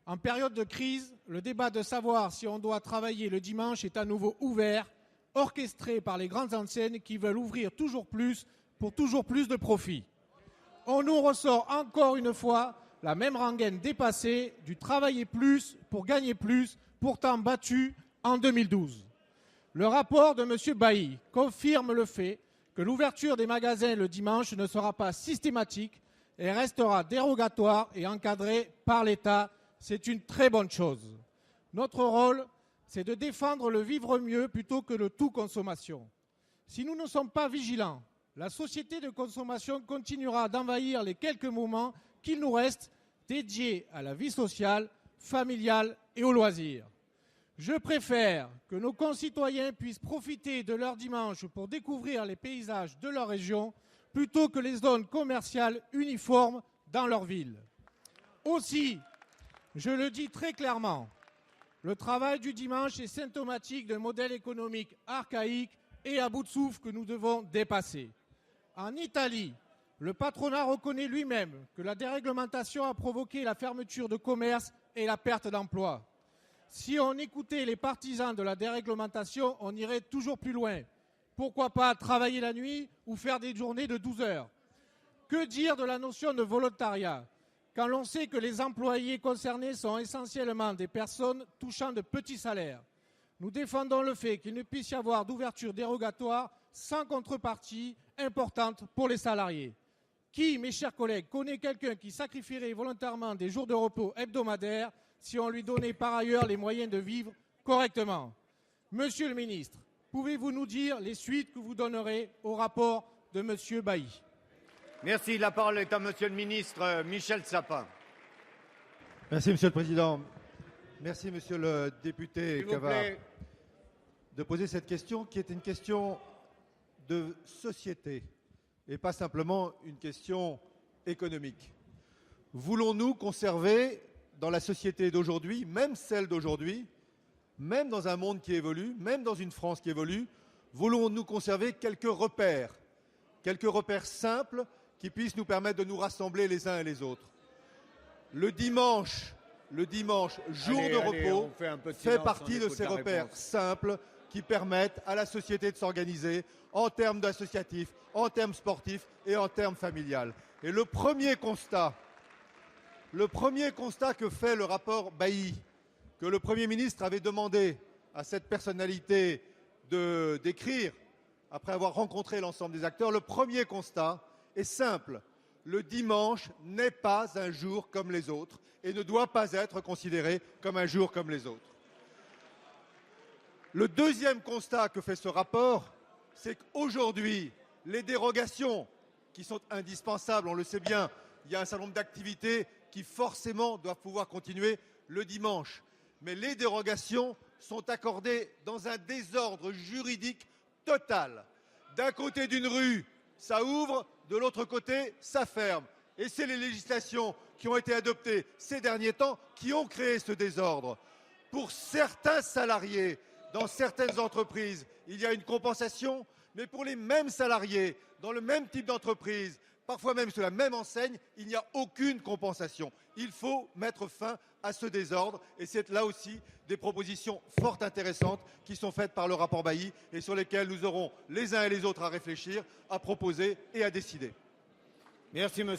En période de crise, le débat de savoir si on doit travailler le dimanche est à nouveau ouvert, orchestré par les grandes enseignes qui veulent ouvrir toujours plus pour toujours plus de profit. On nous ressort encore une fois la même rengaine dépassée du travailler plus pour gagner plus, pourtant battu en 2012. Le rapport de M. Bailly confirme le fait que l'ouverture des magasins le dimanche ne sera pas systématique et restera dérogatoire et encadrée par l'État. C'est une très bonne chose. Notre rôle, c'est de défendre le vivre mieux plutôt que le tout consommation. Si nous ne sommes pas vigilants, la société de consommation continuera d'envahir les quelques moments qu'il nous reste dédiés à la vie sociale, familiale et aux loisirs. Je préfère que nos concitoyens puissent profiter de leur dimanche pour découvrir les paysages de leur région plutôt que les zones commerciales uniformes dans leur ville. Aussi, je le dis très clairement, le travail du dimanche est symptomatique d'un modèle économique archaïque et à bout de souffle que nous devons dépasser. En Italie, le patronat reconnaît lui-même que la déréglementation a provoqué la fermeture de commerces et la perte d'emplois. Si on écoutait les partisans de la déréglementation, on irait toujours plus loin. Pourquoi pas travailler la nuit ou faire des journées de 12 heures? Que dire de la notion de volontariat quand l'on sait que les employés concernés sont essentiellement des personnes touchant de petits salaires? Nous défendons le fait qu'il ne puisse y avoir d'ouverture dérogatoire sans contrepartie importante pour les salariés. Qui, mes chers collègues, connaît quelqu'un qui sacrifierait volontairement des jours de repos hebdomadaires si on lui donnait par ailleurs les moyens de vivre correctement? Monsieur le ministre, pouvez-vous nous dire les suites que vous donnerez au rapport de M. Bailly? Merci. La parole est à Monsieur le ministre Michel Sapin. Merci, Monsieur le Président. Merci, Monsieur le député S'il vous Cavard, plaît. de poser cette question qui est une question de société et pas simplement une question économique. Voulons-nous conserver dans la société d'aujourd'hui, même celle d'aujourd'hui, même dans un monde qui évolue, même dans une France qui évolue, voulons-nous conserver quelques repères simples qui puissent nous permettre de nous rassembler les uns et les autres? Le dimanche, jour de repos, fait partie de ces repères simples qui permettent à la société de s'organiser en termes d'associatifs, en termes sportifs et en termes familiales. Et le premier constat que fait le rapport Bailly, que le Premier ministre avait demandé à cette personnalité d'écrire, après avoir rencontré l'ensemble des acteurs, le premier constat est simple. Le dimanche n'est pas un jour comme les autres et ne doit pas être considéré comme un jour comme les autres. Le deuxième constat que fait ce rapport, c'est qu'aujourd'hui, les dérogations qui sont indispensables, on le sait bien, il y a un certain nombre d'activités qui forcément doivent pouvoir continuer le dimanche. Mais les dérogations sont accordées dans un désordre juridique total. D'un côté d'une rue, ça ouvre, de l'autre côté, ça ferme. Et c'est les législations qui ont été adoptées ces derniers temps qui ont créé ce désordre. Pour certains salariés, dans certaines entreprises, il y a une compensation, mais pour les mêmes salariés, dans le même type d'entreprise, parfois même sur la même enseigne, il n'y a aucune compensation. Il faut mettre fin à ce désordre et c'est là aussi des propositions fort intéressantes qui sont faites par le rapport Bailly et sur lesquelles nous aurons les uns et les autres à réfléchir, à proposer et à décider. Merci, monsieur.